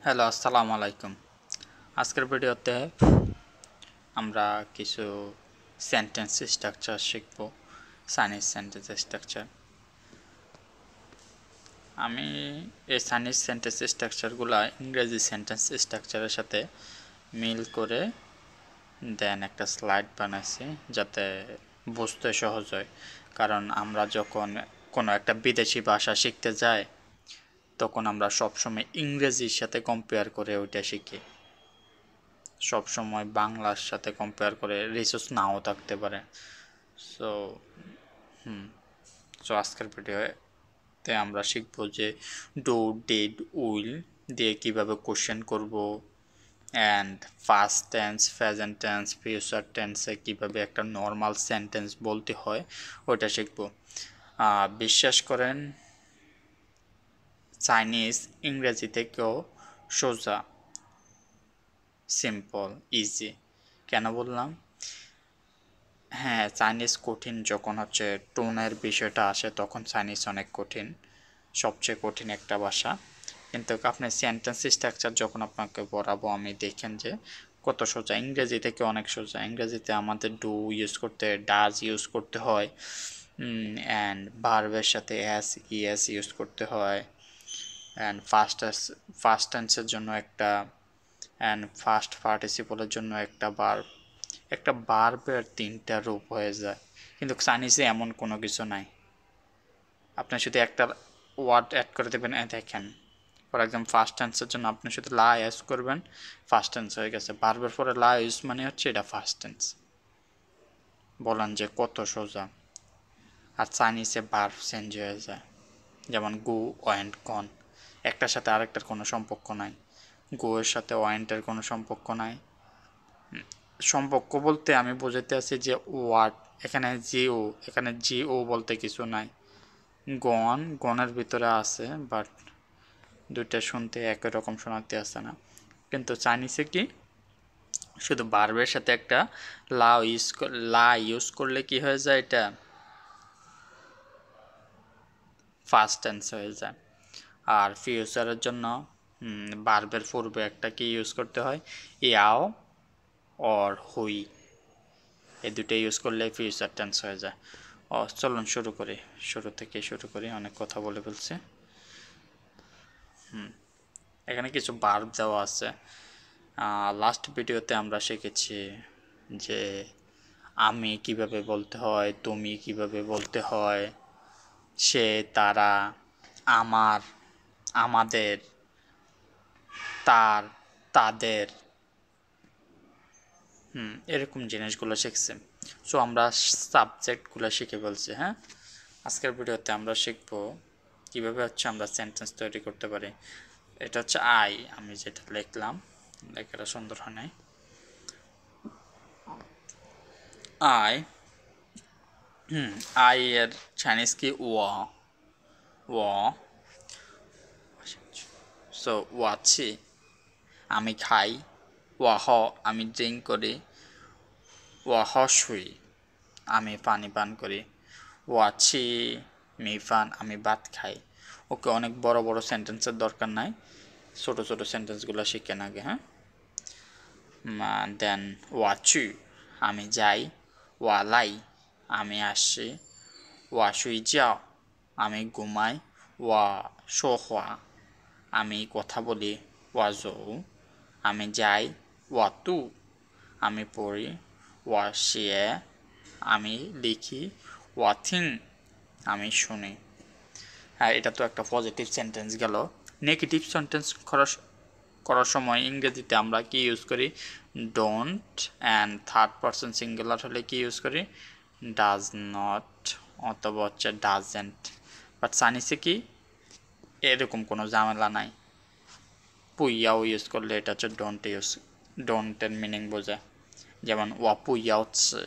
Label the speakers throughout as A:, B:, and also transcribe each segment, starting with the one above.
A: Hello, আসসালামু আলাইকুম। আজকের ভিডিওতে আমরা কিছু সেন্টেন্স স্ট্রাকচার শিখব। Chinese sentence structure. আমি এই চাইনিজ সেন্টেন্স স্ট্রাকচারগুলো ইংরেজি সেন্টেন্স স্ট্রাকচারের সাথে মিল করে দেন একটা স্লাইড বানাইছি যাতে বুঝতে সহজ হয়। কারণ আমরা যখন কোনো একটা বিদেশি ভাষা শিখতে যাই তখন আমরা সবসময় ইংরেজির সাথে কম্পেয়ার করে ওইটা শিখি। সব সময় বাংলার সাথে কম্পেয়ার করে রিসোর্স নাও থাকতে পারে। সো আজকের ভিডিওতে আমরা শিখব যে ডু, ডিড, উইল দিয়ে কিভাবে কোশ্চেন করব, and past tense, present tense, future টেন্সে কিভাবে একটা নর্মাল সেন্টেন্স বলতে হয় ওইটা শিখব। বিশ্বাস করেন, চাইনিজ ইংরেজি থেকেও সোজা, সিম্পল, ইজি। কেন বললাম? হ্যাঁ, চাইনিজ কঠিন যখন হচ্ছে টোনের বিষয়টা আসে তখন চাইনিজ অনেক কঠিন, সবচেয়ে কঠিন একটা ভাষা। কিন্তু আপনি সেন্টেন্স স্ট্রাকচার যখন আপনাকে পড়াবো আমি দেখেন যে কত সোজা। ইংরেজি থেকে অনেক সোজা। ইংরেজিতে আমাদের ডু ইউজ করতে, ডাজ ইউজ করতে হয়, অ্যান্ড ভার্বের সাথে এস ইএস ইউজ করতে হয়, অ্যান্ড ফার্স্ট টেন্সের জন্য একটা, অ্যান্ড ফার্স্ট পার্টিসিপলের জন্য একটা ভার্ব। একটা ভার্বের 3টা রূপ হয়ে যায়, কিন্তু চাইনিজে এমন কোনো কিছু নাই। আপনি শুধু একটা ওয়ার্ড অ্যাড করে দেবেন, দেখেন ফর এক্সাম্পল ফার্স্ট টেন্সের জন্য আপনি শুধু লা ইউজ করবেন, ফার্স্ট টেন্স হয়ে গেছে। ভার্বের পরে লা ইউজ মানে হচ্ছে এটা ফার্স্ট টেন্স। বলেন যে কত সোজা। আর চাইনিজে ভার্ব চেঞ্জ হয়ে যায়, যেমন গো, ওয়েন্ট, গন। একটার সাথে আরেকটার কোনো সম্পর্ক নাই। গো এর সাথে ওয়েন্টের কোনো সম্পর্ক নাই। সম্পর্ক বলতে আমি বোঝাতে আছি যে ওয়ার্ড, এখানে জিও, এখানে জিও বলতে কিছু নাই। গনের ভিতরে আছে, বাট দুইটা শুনতে একই রকম শোনাতে আসে না। কিন্তু চাইনিজে কি শুধু ভার্বের সাথে একটা লা ইউজ করলে কি হয়ে যায়, এটা ফার্স্ট টেন্স হয়ে যায়। আর ফিউচারের জন্য ভার্বের পূর্বে একটা কি ইউজ করতে হয়, ইয়াও অর হুই। এই দুটো ইউজ করলে ফিউচার টেন্স হয়ে যায়। চলুন শুরু থেকে শুরু করি, অনেক কথা বলে ফেলছি। এখানে কিছু ভার্ব দেওয়া আছে। লাস্ট ভিডিওতে আমরা শিখেছি যে আমি কিভাবে বলতে হয়, তুমি কিভাবে বলতে হয়, সে, তারা, আমার, আমাদের, তার, তাদের, এরকম জিনিসগুলো শিখছি। সো আমরা সাবজেক্টগুলো শিখে ফেলছি। হ্যাঁ, আজকের ভিডিওতে আমরা শিখব কীভাবে হচ্ছে আমরা সেন্টেন্স তৈরি করতে পারি। এটা হচ্ছে আই, আমি যেটা লিখলাম, লেখাটা সুন্দর হয় নাই। আই, আই এর চাইনিজ কি ওয়া, ওয়া। সো ওয়াচ্ছি, আমি খাই। ওয়া হ, আমি ড্রিঙ্ক করি। ওয়া হ শুই, আমি পানি পান করি। ওয়াচ্ছি মি ফান, আমি ভাত খাই। ওকে, অনেক বড় বড় সেন্টেন্সের দরকার নাই, ছোট ছোট সেন্টেন্সগুলো শিখেন আগে। হ্যাঁ, দেন ওয়াচু, আমি যাই। ওয়ালাই, আমি আসছি। ওয়া শুই যাও, আমি ঘুমাই। ওয়া শোহা, আমি কথা বলি। ওয়া জৌ, আমি যাই। ওয়া তু, আমি পড়ি। ওয়া শিয়ে, আমি লিখি। ওয়া থিং, আমি শুনি। হ্যাঁ, এটা তো একটা পজিটিভ সেন্টেন্স গেল। নেগেটিভ সেন্টেন্স করার সময় ইংরেজিতে আমরা কি ইউজ করি, don't, and third person singular হলে কি ইউজ করি, ডাজ নট অথবা হচ্ছে ডাজেন্ট। বাট চাইনিজে কি এরকম কোনো ঝামেলা নাই। পুইয়াও ইউজ করলে এটা হচ্ছে ডোন্টের মিনিং বোঝায়। যেমন ওয়া পুইয়া হচ্ছে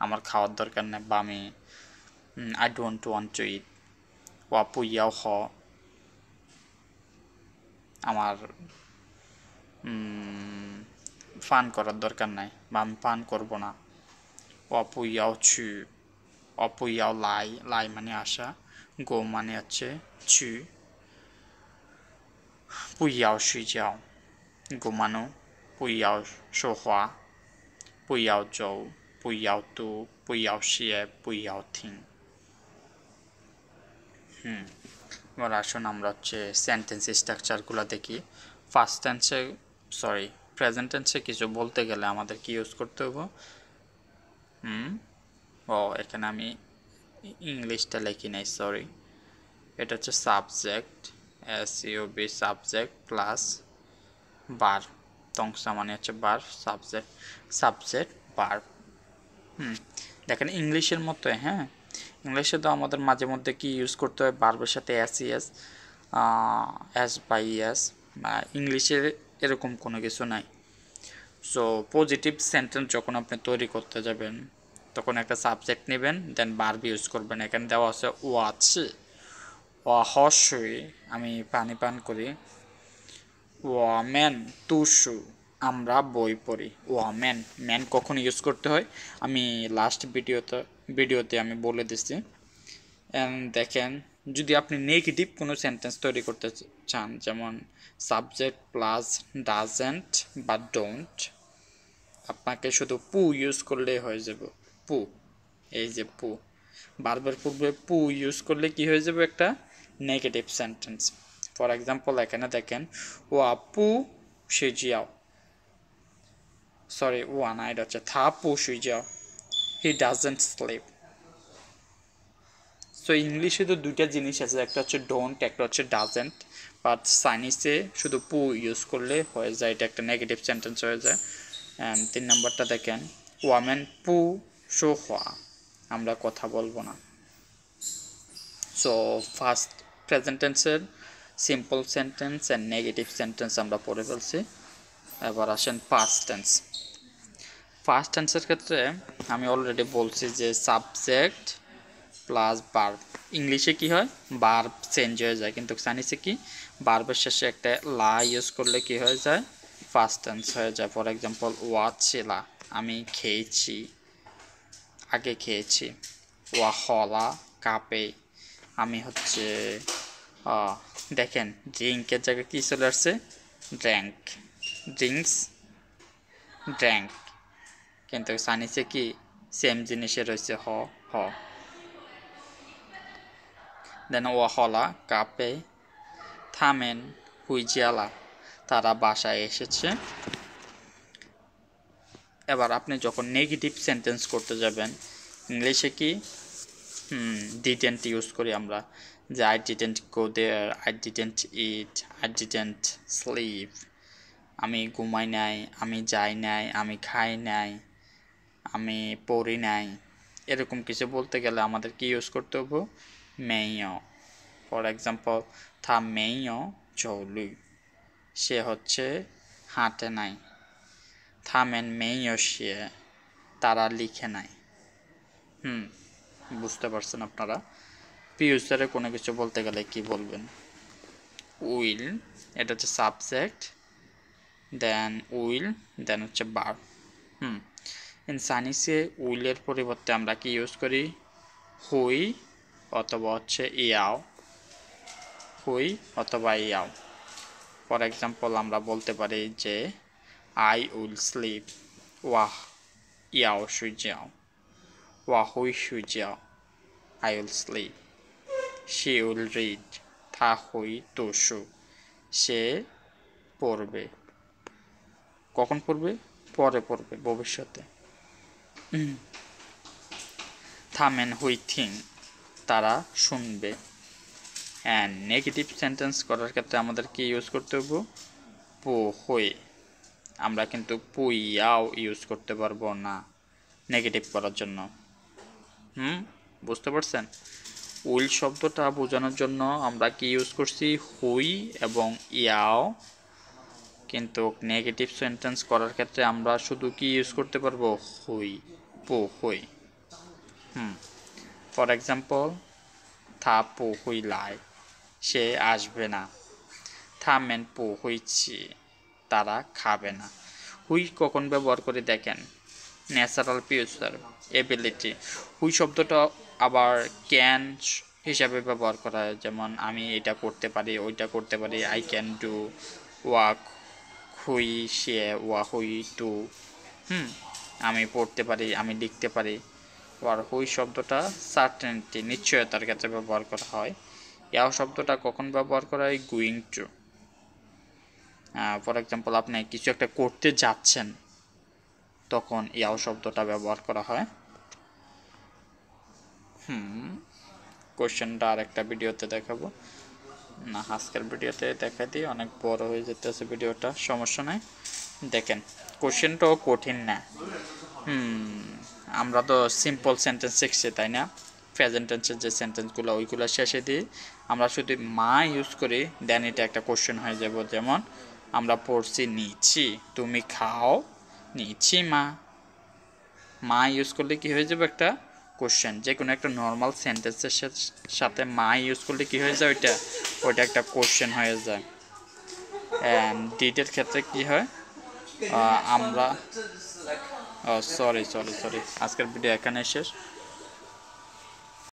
A: আমার খাওয়ার দরকার নেই, বা আমি আই ডোন্ট ওয়ান্ট টু ইট। ওয়া পুইয়াও হ, আমার পান করার দরকার নাই, বা আমি পান করবো না। অপুইয়াও ছু, অপুইয়াও লাই, লাই মানে আসা, গো মানে হচ্ছে ছু, পুইয়াও শুই যাও, ঘুমানো, 不要说话，不要走，不要读，不要写，不要听。এবার আসুন আমরা হচ্ছে সেন্টেন্স স্ট্রাকচারগুলো দেখি। ফার্স্ট টেন্সে প্রেজেন্ট টেন্সে কিছু বলতে গেলে আমাদের কি ইউজ করতে হবে? এখানে আমি ইংলিশটা লিখি নাই, সরি। এটা হচ্ছে সাবজেক্ট, SUB সাবজেক্ট প্লাস বার, তংসা মানে হচ্ছে বার, সাবজেক্ট বার। দেখেন ইংলিশের মতো, হ্যাঁ, ইংলিশে তো আমাদের মাঝে মধ্যে কি ইউজ করতে হয়, বার্বের সাথে এস বা ইএস। ইংলিশের এরকম কোনো কিছু নাই। সো পজিটিভ সেন্টেন্স যখন আপনি তৈরি করতে যাবেন তখন একটা সাবজেক্ট নেবেন, দেন বার্ব ইউজ করবেন। এখানে দেওয়া আছে ওয়াছি, হর্ষই আমি পানি পান করি, ওয়ামেন তুষু আমরা বই পড়ি। ওয়ামেন, ম্যান কখন ইউজ করতে হয় আমি লাস্ট ভিডিওতে আমি বলে দিচ্ছি। দেখেন যদি আপনি নেগেটিভ কোনো সেন্টেন্স তৈরি করতে চান, যেমন সাবজেক্ট প্লাস ডাজেন্ট বা ডোন্ট, আপনাকে শুধু পু ইউজ করলেই হয়ে যাবে। পু, এই যে পু, বারবার পূর্বে পু ইউজ করলে কি হয়ে যাবে, একটা নেগেটিভ সেন্টেন্স। ফর এক্সাম্পল এখানে দেখেন, ও আপু সুইজিয়াও, সরি ওয়া না, এটা হচ্ছে থা পু সুইজিয়াও, হি ডাজেন্ট স্লিপ। সো ইংলিশে তো দুইটা জিনিস আছে, একটা হচ্ছে ডোন্ট, একটা হচ্ছে ডাজেন্ট, বাট চাইনিজে শুধু পু ইউজ করলে হয়ে যায়, এটা একটা নেগেটিভ সেন্টেন্স হয়ে যায়। অ্যান্ড 3 নম্বরটা দেখেন, ওয়ামেন পু শো হওয়া, আমরা কথা বলবো না। সো ফার্স্ট প্রেজেন্ট টেন্সের simple sentence and negative sentence আমরা পড়ে ফেলছি। এবার আসেন পাস্ট টেন্স। ফার্স্ট টেন্সের ক্ষেত্রে আমি অলরেডি বলছি যে সাবজেক্ট প্লাস বার্ব। ইংলিশে কি হয়, বার্ব চেঞ্জ হয়ে যায়, কিন্তু চাইনিজে কি, বার্বের শেষে একটা লা ইউজ করলে কি হয়ে যায়, ফার্স্ট টেন্স হয়ে যায়। ফর এক্সাম্পল ওয়াচিলা, আমি খেয়েছি, আগে খেয়েছি। ওয়া হলা কাপে, আমি হচ্ছে দেখেন ড্রিঙ্কের জায়গায় কী চলে আসছে, ড্র্যাঙ্ক, ড্রিঙ্কস ড্র্যাঙ্ক, কিন্তু চাইনিজে কি সেম জিনিসে রয়েছে হ। দেন ওয়া হলা কাপে থামেন হুইজিয়ালা, তারা বাসায় এসেছে। এবার আপনি যখন নেগেটিভ সেন্টেন্স করতে যাবেন, ইংলিশে কি ডিডেন্ট ইউজ করি আমরা, যে I didn't go there, I didn't eat, I didn't sleep, আমি ঘুমাই নাই, আমি যাই নাই, আমি খাই নাই, আমি পড়ি নাই। এরকম কিছু বলতে গেলে আমাদের কি ইউজ করতে হবে, মেইয়। ফর এক্সাম্পল থা মেইয় চৌলুই, সে হচ্ছে হাঁটে নাই। থামেন মেইয় সে, তারা লিখে নাই। বুঝতে পারছেন আপনারা? ফিউচারে কোনো কিছু বলতে গেলে কি বলবেন, উইল, এটা হচ্ছে সাবজেক্ট, দেন উইল, দেন হচ্ছে ভার্ব। ইন চাইনিজে উইলের পরিবর্তে আমরা কি ইউজ করি, হুই অথবা হচ্ছে ইয়াও, হুই অথবা ইয়াও। ফর এক্সাম্পল আমরা বলতে পারি যে আই উইল স্লিপ, ওয়াহ ইয়াও শুই যাও, ওয়া হুই শুই যাও, I will slip. She will read, থা হুই তুসু, সে পড়বে। কখন পড়বে, পরে পড়বে, ভবিষ্যতে। থামেন হুই থিং, তারা শুনবে। অ্যান্ড নেগেটিভ সেন্টেন্স করার ক্ষেত্রে আমাদের কি ইউজ করতে হবে, পু হুই, আমরা কিন্তু পুইয়াও ইউজ করতে পারবো না নেগেটিভ করার জন্য। বুঝতে পারছেন? উইল শব্দটা বোঝানোর জন্য আমরা কি ইউজ করছি, হুই এবং ইয়াও, কিন্তু নেগেটিভ সেন্টেন্স করার ক্ষেত্রে আমরা শুধু কি ইউজ করতে পারবো, হুই, পু হুই। ফর এক্সাম্পল থা পু হুই লাই, সে আসবে না। থা মেন পু হুইছি, তারা খাবে না। হুই কখন ব্যবহার করে দেখেন, ন্যাচারাল ফিউচার এবিলিটি। হুই শব্দটা আবার ক্যান হিসাবে ব্যবহার করা হয়, যেমন আমি এটা করতে পারি, ওইটা করতে পারি, আই ক্যান ডু ওয়াক হুই সে ওয়া হুই টু, আমি পড়তে পারি, আমি লিখতে পারি। আর হুই শব্দটা সার্টেনিটি, নিশ্চয়তার ক্ষেত্রে ব্যবহার করা হয়। ইয়াও শব্দটা কখন ব্যবহার করা হয়? Going to. ফর এক্সাম্পল, আপনি কিছু একটা করতে যাচ্ছেন, তখন ইয়াও শব্দটা ব্যবহার করা হয়। কোশ্চেনটা আর একটা ভিডিওতে দেখাবো না, আজকের ভিডিওতে দেখা দিই, অনেক বড় হয়ে যেতেছে ভিডিওটা, সমস্যা নাই। দেখেন, কোশ্চেনটাও কঠিন না। আমরা তো সিম্পল সেন্টেন্স শিখছি, তাই না? প্রেজেন্ট টেন্সের যে সেন্টেন্সগুলো ওইগুলো শেষে দিই, আমরা শুধু মা ইউজ করি, দেন এটা একটা কোশ্চেন হয়ে যাব। যেমন আমরা পড়ছি নিচ্ছি, তুমি খাও, নিচ্ছি মা। মা ইউজ করলে কি হয়ে যাবে? একটা কোশ্চেন। যে কোনো একটা নর্মাল সেন্টেন্সের সাথে মা ইউজ করলে কি হয়ে যায়? ওইটা একটা কোশ্চেন হয়ে যায়। অ্যান্ড ডিডের ক্ষেত্রে কি হয়? আমরা সরি, আজকের ভিডিও এখানে শেষ।